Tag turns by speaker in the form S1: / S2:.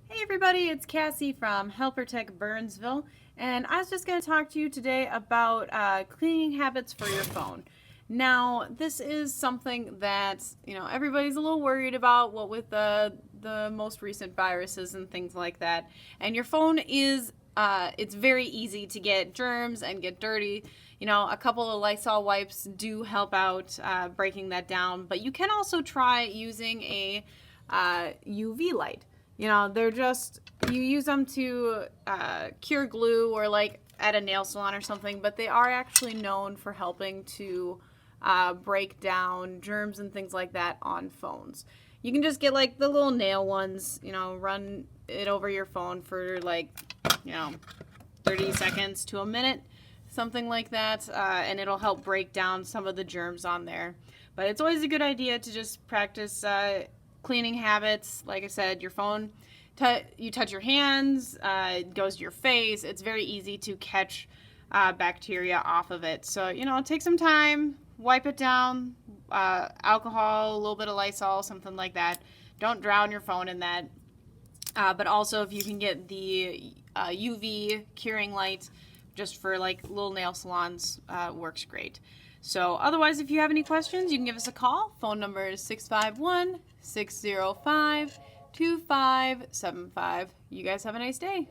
S1: Hey everybody, it's Cassie from Helper Tech Burnsville, and I was just going to talk to you today about cleaning habits for your phone. Now, this is something that everybody's a little worried about, what with the most recent viruses and things like that. And your phone is it's very easy to get germs and get dirty. A couple of Lysol wipes do help out breaking that down, but you can also try using a UV light. They're just, you use them to cure glue or like at a nail salon or something, but they are actually known for helping to break down germs and things like that on phones. You can just get like the little nail ones, run it over your phone for like, 30 seconds to a minute, something like that, and it'll help break down some of the germs on there. But it's always a good idea to just practice cleaning habits. Like I said, your phone, you touch your hands, it goes to your face. It's very easy to catch bacteria off of it. So, take some time, wipe it down, alcohol, a little bit of Lysol, something like that. Don't drown your phone in that. But also, if you can get the UV curing light just for like little nail salons, works great. So otherwise, if you have any questions, you can give us a call. Phone number is 651-605-2575. You guys have a nice day.